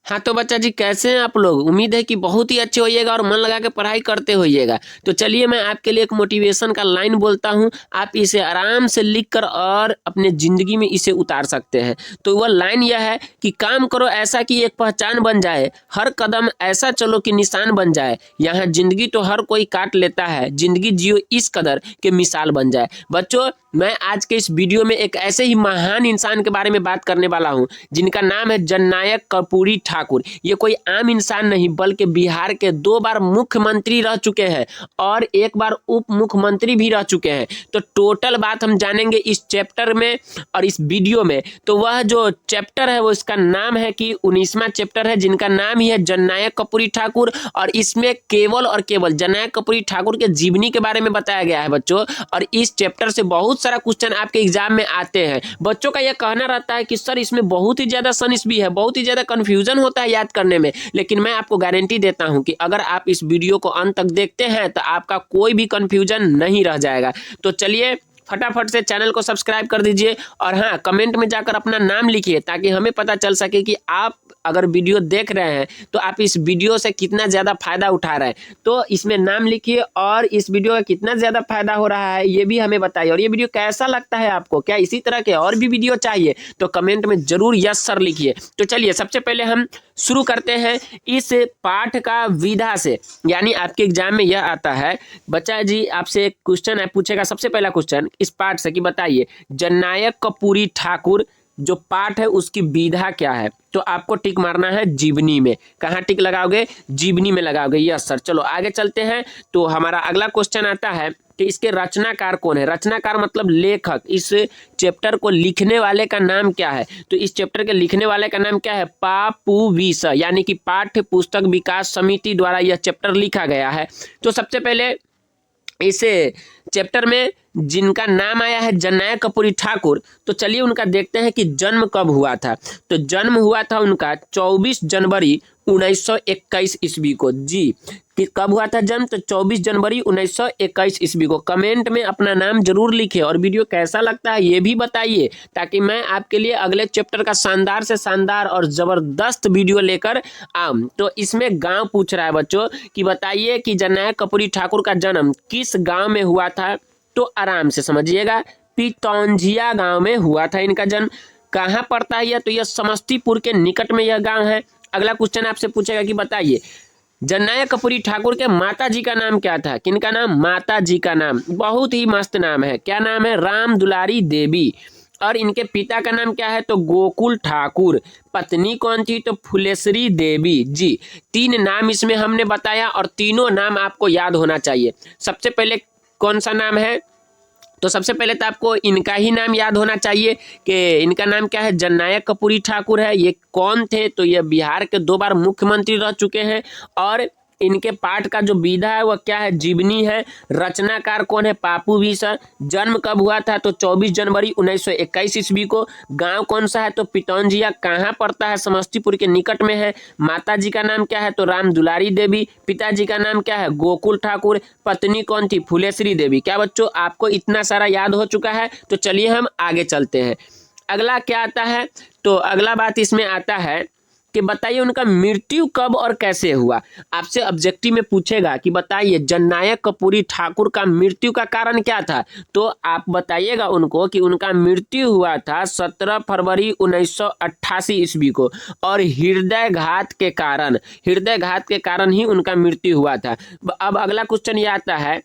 हाँ तो बच्चा जी कैसे हैं आप लोग। उम्मीद है कि बहुत ही अच्छे होइएगा और मन लगा के पढ़ाई करते होइएगा। तो चलिए मैं आपके लिए एक मोटिवेशन का लाइन बोलता हूँ, आप इसे आराम से लिख कर और अपने ज़िंदगी में इसे उतार सकते हैं। तो वह लाइन यह है कि काम करो ऐसा कि एक पहचान बन जाए, हर कदम ऐसा चलो कि निशान बन जाए। यहाँ ज़िंदगी तो हर कोई काट लेता है, ज़िंदगी जियो इस कदर के मिसाल बन जाए। बच्चों मैं आज के इस वीडियो में एक ऐसे ही महान इंसान के बारे में बात करने वाला हूँ जिनका नाम है जननायक कर्पूरी ठाकुर। ये कोई आम इंसान नहीं बल्कि बिहार के 2 बार मुख्यमंत्री रह चुके हैं और 1 बार उप मुख्यमंत्री भी रह चुके हैं। तो टोटल बात हम जानेंगे इस चैप्टर में और इस वीडियो में। तो वह जो चैप्टर है वो इसका नाम है कि 19वां चैप्टर है जिनका नाम ही है जननायक कर्पूरी ठाकुर। और इसमें केवल और केवल जननायक कर्पूरी ठाकुर के जीवनी के बारे में बताया गया है बच्चों। और इस चैप्टर से बहुत सारा क्वेश्चन आपके एग्जाम में आते हैं। बच्चों का यह कहना रहता है कि सर इसमें बहुत ही ज्यादा सनिस भी है, बहुत ही ज्यादा कंफ्यूजन होता है याद करने में, लेकिन मैं आपको गारंटी देता हूं कि अगर आप इस वीडियो को अंत तक देखते हैं तो आपका कोई भी कंफ्यूजन नहीं रह जाएगा। तो चलिए फटाफट से चैनल को सब्सक्राइब कर दीजिए और हाँ कमेंट में जाकर अपना नाम लिखिए ताकि हमें पता चल सके कि आप अगर वीडियो देख रहे हैं तो आप इस वीडियो से कितना ज़्यादा फायदा उठा रहे हैं। तो इसमें नाम लिखिए और इस वीडियो का कितना ज़्यादा फायदा हो रहा है ये भी हमें बताइए। और ये वीडियो कैसा लगता है आपको, क्या इसी तरह के और भी वीडियो चाहिए तो कमेंट में जरूर यस सर लिखिए। तो चलिए सबसे पहले हम शुरू करते हैं इस पाठ का विधा से, यानी आपके एग्जाम में यह आता है बच्चा जी आपसे एक क्वेश्चन पूछेगा। सबसे पहला क्वेश्चन इस पाठ से कि बताइए जननायक कर्पूरी ठाकुर जो पाठ है उसकी विधा क्या है। तो आपको टिक मारना है जीवनी में। कहाँ टिक लगाओगे, जीवनी में लगाओगे। Yes sir. चलो आगे चलते हैं। तो हमारा अगला क्वेश्चन आता है कि इसके रचनाकार कौन है। रचनाकार मतलब लेखक, इस चैप्टर को लिखने वाले का नाम क्या है। तो इस चैप्टर के लिखने वाले का नाम क्या है, पापूविस, यानी कि पाठ्य पुस्तक विकास समिति द्वारा यह चैप्टर लिखा गया है। तो सबसे पहले इस चैप्टर में जिनका नाम आया है जननायक कर्पूरी ठाकुर, तो चलिए उनका देखते हैं कि जन्म कब हुआ था। तो जन्म हुआ था उनका 24 जनवरी 1921 ईस्वी को। जी कि कब हुआ था जन्म, तो 24 जनवरी 1921 ईस्वी को। कमेंट में अपना नाम जरूर लिखे और वीडियो कैसा लगता है ये भी बताइए ताकि मैं आपके लिए अगले चैप्टर का शानदार से शानदार और ज़बरदस्त वीडियो लेकर आऊँ। तो इसमें गांव पूछ रहा है बच्चों कि बताइए कि जननायक कर्पूरी ठाकुर का जन्म किस गाँव में हुआ था। तो आराम से समझिएगा, पितौंझिया गाँव में हुआ था इनका जन्म। कहाँ पड़ता है यह, तो यह समस्तीपुर के निकट में यह गाँव है। अगला क्वेश्चन आपसे पूछेगा कि बताइए जननायक कर्पूरी ठाकुर के माता जी का नाम क्या था। किनका नाम, माता जी का नाम बहुत ही मस्त नाम है। क्या नाम है, राम दुलारी देवी। और इनके पिता का नाम क्या है, तो गोकुल ठाकुर। पत्नी कौन थी, तो फुलेश्वरी देवी। जी 3 नाम इसमें हमने बताया और तीनों नाम आपको याद होना चाहिए। सबसे पहले कौन सा नाम है, तो सबसे पहले तो आपको इनका ही नाम याद होना चाहिए कि इनका नाम क्या है, जननायक कर्पूरी ठाकुर है। ये कौन थे, तो ये बिहार के 2 बार मुख्यमंत्री रह चुके हैं। और इनके पाठ का जो विधा है वह क्या है, जीवनी है। रचनाकार कौन है, पापूविस। जन्म कब हुआ था, तो 24 जनवरी 1921 ईस्वी को। गांव कौन सा है, तो पितौंझिया। कहाँ पड़ता है, समस्तीपुर के निकट में है। माता जी का नाम क्या है, तो राम दुलारी देवी। पिताजी का नाम क्या है, गोकुल ठाकुर। पत्नी कौन थी, फुलेश्वरी देवी। क्या बच्चों आपको इतना सारा याद हो चुका है। तो चलिए हम आगे चलते हैं। अगला क्या आता है, तो अगला बात इसमें आता है कि बताइए उनका मृत्यु कब और कैसे हुआ। आपसे ऑब्जेक्टिव में पूछेगा कि बताइए जननायक कर्पूरी ठाकुर का मृत्यु का कारण क्या था। तो आप बताइएगा उनको कि उनका मृत्यु हुआ था 17 फरवरी 1988 ईस्वी को और हृदयघात के कारण ही उनका मृत्यु हुआ था। अब अगला क्वेश्चन ये आता है,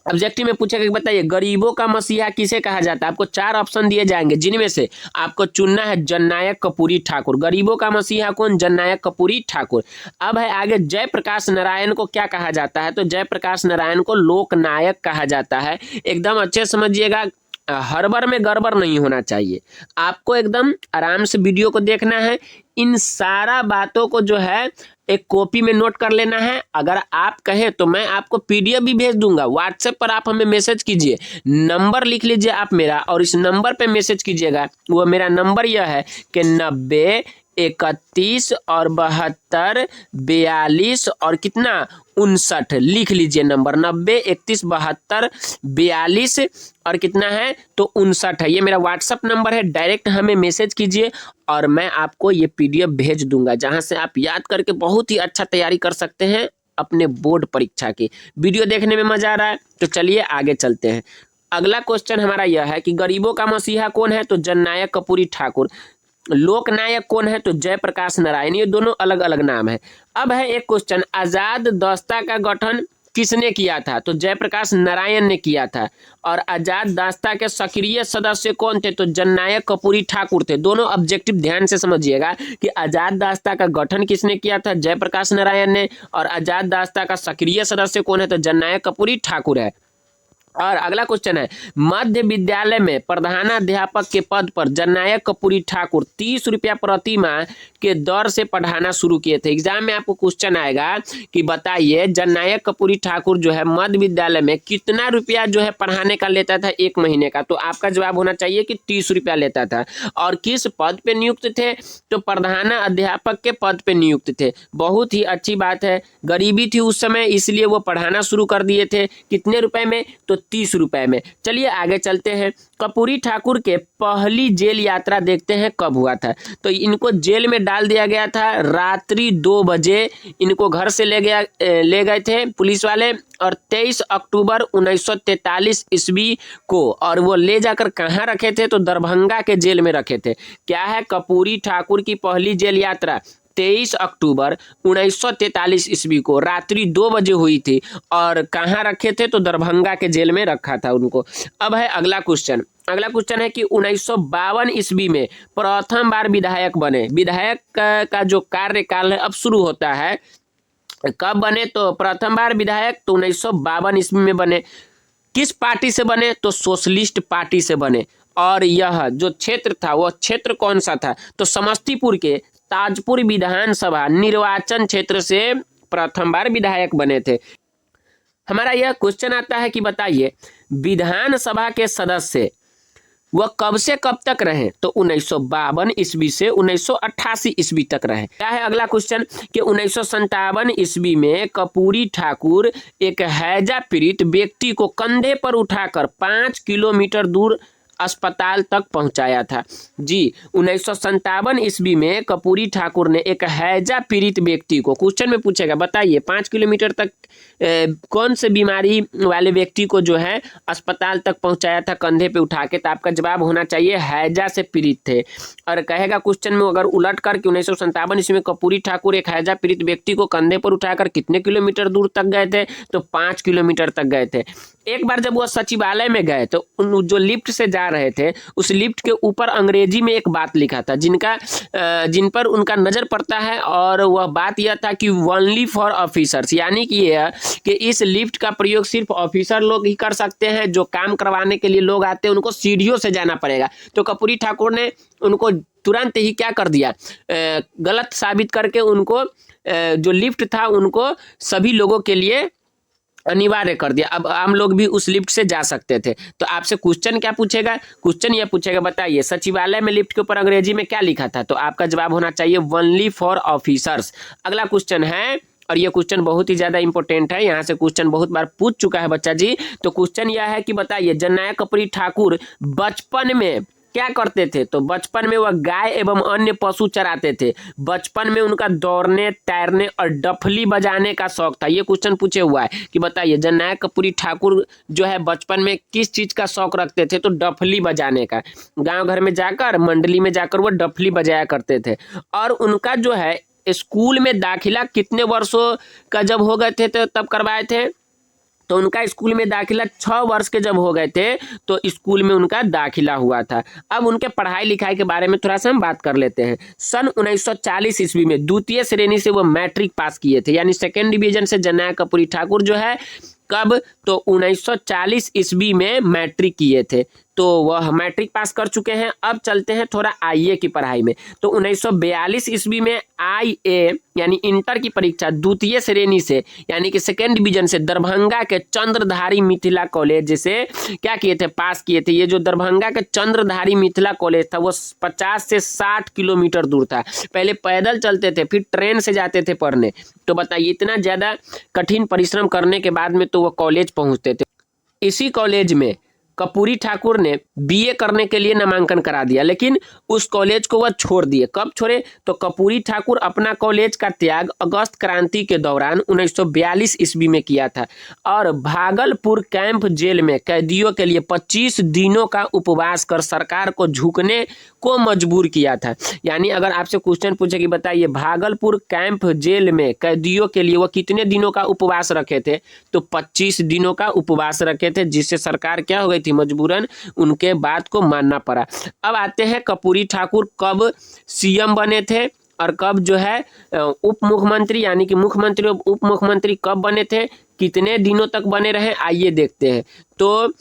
ऑब्जेक्टिव में पूछेगा कि बताइए गरीबों का मसीहा किसे कहा जाता है। आपको 4 ऑप्शन दिए जाएंगे जिनमें से आपको चुनना है जननायक कर्पूरी ठाकुर। गरीबों का मसीहा कौन, जननायक कर्पूरी ठाकुर। अब है आगे जयप्रकाश नारायण को क्या कहा जाता है, तो जयप्रकाश नारायण को लोकनायक कहा जाता है। एकदम अच्छे समझिएगा, हड़बड़ में गड़बड़ नहीं होना चाहिए। आपको एकदम आराम से वीडियो को देखना है। इन सारा बातों को जो है एक कॉपी में नोट कर लेना है। अगर आप कहें तो मैं आपको पीडीएफ भी भेज दूंगा। व्हाट्सएप पर आप हमें मैसेज कीजिए, नंबर लिख लीजिए आप मेरा और इस नंबर पे मैसेज कीजिएगा। वो मेरा नंबर यह है कि 90 31 और 72 42 और कितना 59 लिख लीजिए नंबर 90 31 72 42 और कितना है तो 59 है। ये मेरा व्हाट्सअप नंबर है, डायरेक्ट हमें मैसेज कीजिए और मैं आपको ये PDF भेज दूंगा, जहां से आप याद करके बहुत ही अच्छा तैयारी कर सकते हैं अपने बोर्ड परीक्षा की। वीडियो देखने में मजा आ रहा है तो चलिए आगे चलते हैं। अगला क्वेश्चन हमारा यह है कि गरीबों का मसीहा कौन है तो जननायक कर्पूरी ठाकुर। लोकनायक कौन है तो जयप्रकाश नारायण। ये दोनों अलग अलग नाम है। अब है एक क्वेश्चन, आजाद दस्ता का गठन किसने किया था तो जयप्रकाश नारायण ने किया था। और आजाद दस्ता के सक्रिय सदस्य कौन थे तो जननायक कर्पूरी ठाकुर थे। दोनों ऑब्जेक्टिव ध्यान से समझिएगा कि आजाद दस्ता का गठन किसने किया था, जयप्रकाश नारायण ने, और आजाद दस्ता का सक्रिय सदस्य कौन है तो जननायक कर्पूरी ठाकुर है। और अगला क्वेश्चन है, मध्य विद्यालय में प्रधानाध्यापक के पद पर जननायक कर्पूरी ठाकुर 30 रुपया प्रति माह के दर से पढ़ाना शुरू किए थे। एग्जाम में आपको क्वेश्चन आएगा कि बताइए जननायक कर्पूरी ठाकुर जो है मध्य विद्यालय में कितना रुपया जो है पढ़ाने का लेता था एक महीने का, तो आपका जवाब होना चाहिए कि 30 रुपया लेता था। और किस पद पे नियुक्त थे तो प्रधानाध्यापक के पद पे नियुक्त थे। बहुत ही अच्छी बात है, गरीबी थी उस समय इसलिए वो पढ़ाना शुरू कर दिए थे। कितने रुपए में तो 30 रुपए में। चलिए आगे चलते हैं। कर्पूरी ठाकुर के पहली जेल यात्रा देखते हैं कब हुआ था तो इनको जेल में डाल दिया गया था रात्रि 2 बजे। इनको घर से ले गए थे पुलिस वाले और 23 अक्टूबर 1943 ईस्वी को। और वो ले जाकर कहाँ रखे थे तो दरभंगा के जेल में रखे थे। क्या है, कर्पूरी ठाकुर की पहली जेल यात्रा 23 अक्टूबर 1943 ईस्वी को रात्रि 2 बजे हुई थी और कहाँ रखे थे तो दरभंगा के जेल में रखा था उनको। अब है अगला क्वेश्चन। अगला क्वेश्चन है कि 1952 ईस्वी में प्रथम बार विधायक बने। विधायक का जो कार्यकाल है अब शुरू होता है। कब बने तो प्रथम बार विधायक तो 1952 ईस्वी में बने। किस पार्टी से बने तो सोशलिस्ट पार्टी से बने। और यह जो क्षेत्र था वह क्षेत्र कौन सा था तो समस्तीपुर के ताजपुर विधानसभा निर्वाचन क्षेत्र से प्रथम बार विधायक बने थे। हमारा यह क्वेश्चन आता है कि बताइए विधानसभा के सदस्य वह कब से कब तक रहे तो 1952 ईस्वी से 1988 ईस्वी तक रहे। क्या है अगला क्वेश्चन कि 1957 ईस्वी में कर्पूरी ठाकुर एक हैजा पीड़ित व्यक्ति को कंधे पर उठाकर 5 किलोमीटर दूर अस्पताल तक पहुंचाया था। जी 1957 ईस्वी में कर्पूरी ठाकुर ने एक हैजा पीड़ित व्यक्ति को, क्वेश्चन में पूछेगा बताइए 5 किलोमीटर तक कौन से बीमारी वाले व्यक्ति को जो है अस्पताल तक पहुंचाया था कंधे पे उठा के, तो आपका जवाब होना चाहिए हैजा से पीड़ित थे। और कहेगा क्वेश्चन में अगर उलट कर कि 1957 ईस्वी में कर्पूरी ठाकुर एक हैजा पीड़ित व्यक्ति को कंधे पर उठाकर कितने किलोमीटर दूर तक गए थे तो 5 किलोमीटर तक गए थे। एक बार जब वह सचिवालय में गए तो जो लिफ्ट से जा रहे थे उस लिफ्ट के ऊपर अंग्रेजी में एक बात लिखा था जिन पर उनका नजर पड़ता है और वह बात यह था कि ओनली फॉर ऑफिसर्स, यानी कि यह कि इस लिफ्ट का प्रयोग सिर्फ ऑफिसर लोग ही कर सकते हैं। जो काम करवाने के लिए लोग आते हैं उनको सीढ़ियों से जाना पड़ेगा। तो कर्पूरी ठाकुर ने उनको तुरंत ही क्या कर दिया, गलत साबित करके उनको जो लिफ्ट था उनको सभी लोगों के लिए अनिवार्य कर दिया। अब हम लोग भी उस लिफ्ट से जा सकते थे। तो आपसे क्वेश्चन क्या पूछेगा, क्वेश्चन यह पूछेगा बताइए सचिवालय में लिफ्ट के ऊपर अंग्रेजी में क्या लिखा था तो आपका जवाब होना चाहिए ओनली फॉर ऑफिसर्स। अगला क्वेश्चन है और ये क्वेश्चन बहुत ही ज्यादा इंपॉर्टेंट है, यहाँ से क्वेश्चन बहुत बार पूछ चुका है बच्चा जी। तो क्वेश्चन यह है कि बताइए जननायक कर्पूरी ठाकुर बचपन में क्या करते थे तो बचपन में वह गाय एवं अन्य पशु चराते थे। बचपन में उनका दौड़ने, तैरने और डफली बजाने का शौक था। ये क्वेश्चन पूछे हुआ है कि बताइए जननायक कर्पूरी ठाकुर जो है बचपन में किस चीज का शौक रखते थे तो डफली बजाने का। गांव घर में जाकर मंडली में जाकर वो डफली बजाया करते थे। और उनका जो है स्कूल में दाखिला कितने वर्षों का जब हो गए थे तो तब करवाए थे तो उनका स्कूल में दाखिला 6 वर्ष के जब हो गए थे तो स्कूल में उनका दाखिला हुआ था। अब उनके पढ़ाई लिखाई के बारे में थोड़ा सा हम बात कर लेते हैं। सन 1940 ईस्वी में द्वितीय श्रेणी से वो मैट्रिक पास किए थे, यानी सेकेंड डिवीजन से जननायक कर्पूरी ठाकुर जो है कब तो 1940 ईस्वी में मैट्रिक किए थे। तो वह मैट्रिक पास कर चुके हैं। अब चलते हैं थोड़ा आईए की पढ़ाई में। तो 1942 ईस्वी में आईए यानी इंटर की परीक्षा द्वितीय श्रेणी से यानी कि सेकेंड डिवीजन से दरभंगा के चंद्रधारी मिथिला कॉलेज से क्या किए थे, पास किए थे। ये जो दरभंगा के चंद्रधारी मिथिला कॉलेज था वो 50 से 60 किलोमीटर दूर था। पहले पैदल चलते थे, फिर ट्रेन से जाते थे पढ़ने। तो बताइए इतना ज़्यादा कठिन परिश्रम करने के बाद में तो वो कॉलेज पहुँचते थे। इसी कॉलेज में कर्पूरी ठाकुर ने बीए करने के लिए नामांकन करा दिया, लेकिन उस कॉलेज को वह छोड़ दिए। कब छोड़े, तो कर्पूरी ठाकुर अपना कॉलेज का त्याग अगस्त क्रांति के दौरान 1942 ईस्वी में किया था और भागलपुर कैंप जेल में कैदियों के लिए 25 दिनों का उपवास कर सरकार को झुकने को मजबूर किया था। यानी अगर आपसे क्वेश्चन पूछे कि बताइए भागलपुर कैंप जेल में कैदियों के लिए वो कितने दिनों का उपवास रखे थे, तो 25 दिनों का उपवास रखे थे, जिससे सरकार क्या हो गई थी, मजबूरन उनके बात को मानना पड़ा। अब आते हैं कर्पूरी ठाकुर कब सीएम बने थे और कब जो है उप मुख्यमंत्री यानी कि मुख्यमंत्री और उप मुख्यमंत्री कब बने थे, कितने दिनों तक बने रहे, आइए देखते हैं। तो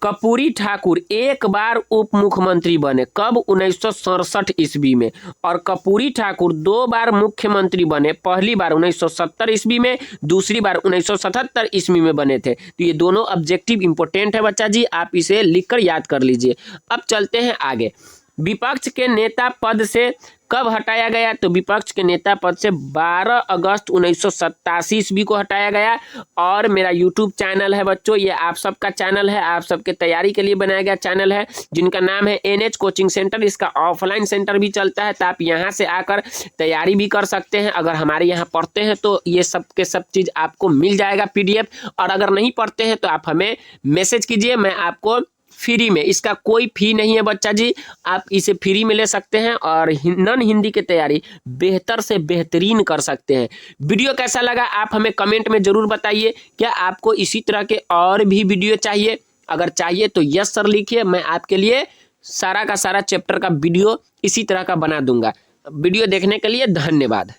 कर्पूरी ठाकुर एक बार उप मुख्यमंत्री बने, कब, 1967 ईस्वी में। और कर्पूरी ठाकुर 2 बार मुख्यमंत्री बने, पहली बार 1970 ईस्वी में, दूसरी बार 1977 ईस्वी में बने थे। तो ये दोनों ऑब्जेक्टिव इंपॉर्टेंट है बच्चा जी, आप इसे लिखकर याद कर लीजिए। अब चलते हैं आगे। विपक्ष के नेता पद से कब हटाया गया, तो विपक्ष के नेता पद से 12 अगस्त 1987 ईस्वी को हटाया गया। और मेरा यूट्यूब चैनल है बच्चों, ये आप सबका चैनल है, आप सबके तैयारी के लिए बनाया गया चैनल है, जिनका नाम है NH कोचिंग सेंटर। इसका ऑफलाइन सेंटर भी चलता है, तो आप यहाँ से आकर तैयारी भी कर सकते हैं। अगर हमारे यहाँ पढ़ते हैं तो ये सब के सब चीज़ आपको मिल जाएगा PDF, और अगर नहीं पढ़ते हैं तो आप हमें मैसेज कीजिए, मैं आपको फ्री में, इसका कोई फी नहीं है बच्चा जी, आप इसे फ्री में ले सकते हैं और नॉन हिंदी की तैयारी बेहतर से बेहतरीन कर सकते हैं। वीडियो कैसा लगा आप हमें कमेंट में ज़रूर बताइए। क्या आपको इसी तरह के और भी वीडियो चाहिए? अगर चाहिए तो यस सर लिखिए, मैं आपके लिए सारा का सारा चैप्टर का वीडियो इसी तरह का बना दूंगा। वीडियो देखने के लिए धन्यवाद।